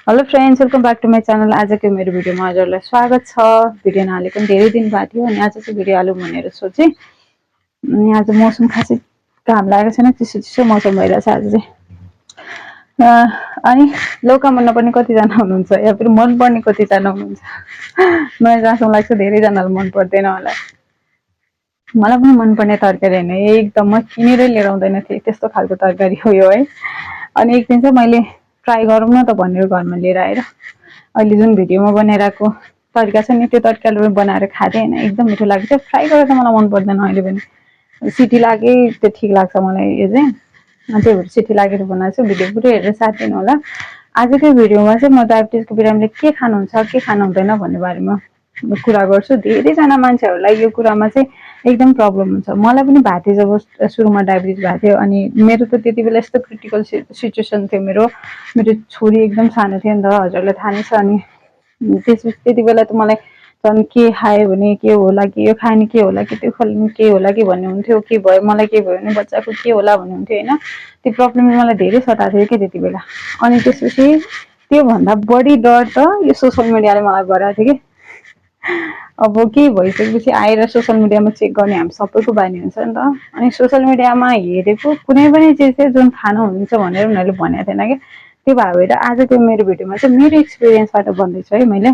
Hello friends, welcome back to my channel. आजको मेरो भिडियोमा हजुरलाई स्वागत छ। भिडियो नहालेको पनि धेरै दिन भएको थियो अनि आज चाहिँ भिडियो हालौँ भनेर सोचेँ। अनि आज मौसम खासै घाम लागेको छैन, चिसो चिसो मौसम भइरहेछ आज चाहिँ। अनि लौका मन नपर्ने कतिजना हुनुहुन्छ या फेरि मनपर्ने कतिजना हुनुहुन्छ? मलाई जहाँसम्म लाग्छ धेरैजनालाई मन पर्दैन होला। मलाई पनि मनपर्ने तरकारी होइन, एकदम म किनेरै लिएर आउँदैन थिएँ, त्यस्तो खालको तरकारी हो यो है। अनि एक दिन चाहिँ मैले ट्राई गरौँ न त भनेर घरमा लिएर आएर अहिले जुन भिडियोमा बनाइरहेको तरिका छ नि त्यो तरिकाले बनाएर खाँदै होइन, एकदम मिठो लाग्छ। फ्राई गरेर त मलाई मन पर्दैन अहिले पनि, सिटी लागे त्यो ठिक लाग्छ मलाई यो चाहिँ। त्यही भएर सिटी लागेर बनाएको छु। भिडियो पुरै हेरेर साथ दिनु होला। आजको भिडियोमा चाहिँ म डायबिटिजको बिरामीले के खानुहुन्छ के खानु हुँदैन भन्ने बारेमा कुरा गर्छु। धेरैजना मान्छेहरूलाई यो कुरामा चाहिँ एकदम प्रब्लम हुन्छ। मलाई पनि भएको थियो जब सुरुमा डायबिटिज भएको थियो। अनि मेरो त त्यति बेला यस्तो क्रिटिकल सिचुएसन थियो। मेरो छोरी एकदम सानो थियो नि त, हजुरलाई थाहा नै छ। अनि त्यति बेला त मलाई झन् के खायो भने के होला, कि यो खायो भने के होला, कि त्यो खायो भने के होला कि भन्ने हुन्थ्यो। के भयो मलाई के भयो भने बच्चाको के होला भन्ने हुन्थ्यो होइन। त्यो प्रब्लमले मलाई धेरै सताएको थियो कि त्यति बेला। अनि त्यसपछि त्योभन्दा बढी डर त यो सोसियल मिडियाले मलाई गराएको थियो कि। अब के भइसकेपछि आएर सोसियल मिडियामा चेक गर्ने हामी सबैको बानी हुन्छ नि त। अनि सोसियल मिडियामा हेरेको कुनै पनि चिज चाहिँ जुन खानुहुन्छ भनेर उनीहरूले भनेको थिएन कि। त्यो भएर आजको मेरो भिडियोमा चाहिँ मेरो एक्सपिरियन्सबाट भन्दैछु है मैले।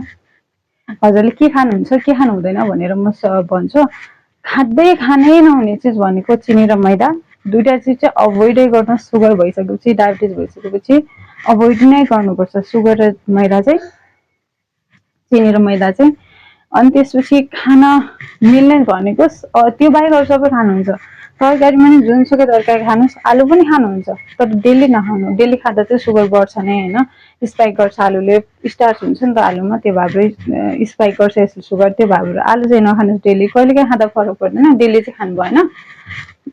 हजुरले के खानुहुन्छ के खानु हुँदैन भनेर म भन्छु। खानै नहुने चिज भनेको चिनी र मैदा, दुईटा चिज चाहिँ अभोइडै गर्न। सुगर भइसकेपछि, डायबिटिज भइसकेपछि अभोइड नै गर्नुपर्छ सुगर र मैदा चाहिँ, चिनी र मैदा चाहिँ। अनि त्यसपछि खाना मिल्ने भनेको त्यो बाहेक अरू सबै खानुहुन्छ। तरकारीमा पनि जुनसुकै तरकारी खानुहोस्, आलु पनि खानुहुन्छ तर डेली नखानु। डेली खाँदा चाहिँ सुगर बढ्छ नै होइन, स्पाइक गर्छ। आलुले स्टार्च हुन्छ नि त आलुमा, त्यो भएर स्पाइक गर्छ यसले सुगर। त्यो भएर आलु चाहिँ नखानुहोस् डेली, कहिलेकाहीँ खाँदा फरक पर्दैन, डेली चाहिँ खानु भएन।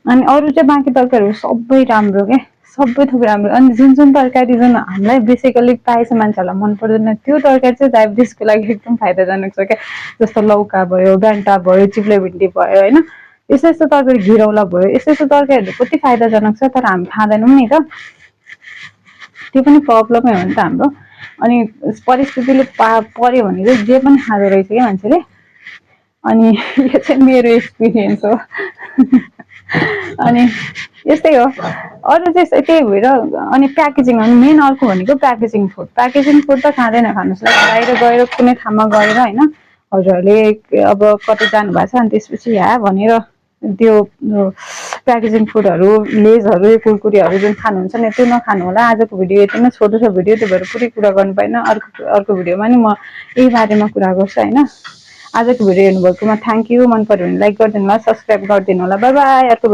अनि अरू चाहिँ बाँकी तरकारीहरू सबै राम्रो के, सबै थोक राम्रो। अनि जुन तरकारी जुन हामीलाई बेसिकली प्रायः चाहिँ मान्छेहरूलाई मन पर्दैन त्यो तरकारी चाहिँ डायबिटिजको लागि एकदम फाइदाजनक छ क्या। जस्तो लौका भयो, डान्टा भयो, चिप्ले भिन्डी भयो होइन, यस्तो यस्तो तरकारी, घिरौला भयो, यस्तो यस्तो तरकारीहरू कति फाइदाजनक छ तर हामी खाँदैनौँ नि त। त्यो पनि प्रब्लमै हो नि त हाम्रो। अनि परिस्थितिले पर्यो भने चाहिँ जे पनि खाँदो रहेछ क्या मान्छेले। अनि यो चाहिँ मेरो एक्सपिरियन्स हो। अनि यस्तै हो अरू चाहिँ त्यही भएर। अनि प्याकेजिङ, अनि मेन अर्को भनेको प्याकेजिङ फुड। प्याकेजिङ फुड त खाँदैन खानुहोस्, बाहिर गएर कुनै ठाउँमा गएर होइन, हजुरहरूले अब कतै जानुभएको छ अनि त्यसपछि भनेर त्यो प्याकेजिङ फुडहरू, लेजहरू, कुरकुरीहरू जुन खानुहुन्छ नि त्यो नखानु होला। आजको भिडियो यति नै छोटो छ भिडियो, त्यही भएर पुरै कुरा गर्नु पाएन। अर्को भिडियोमा नि म यही बारेमा कुरा गर्छु होइन। आजको भिडियो हेर्नुभएकोमा थ्याङ्क यू। मन पर्यो भने लाइक गरिदिनु होला, सब्सक्राइब गरिदिनु होला। By by. अर्को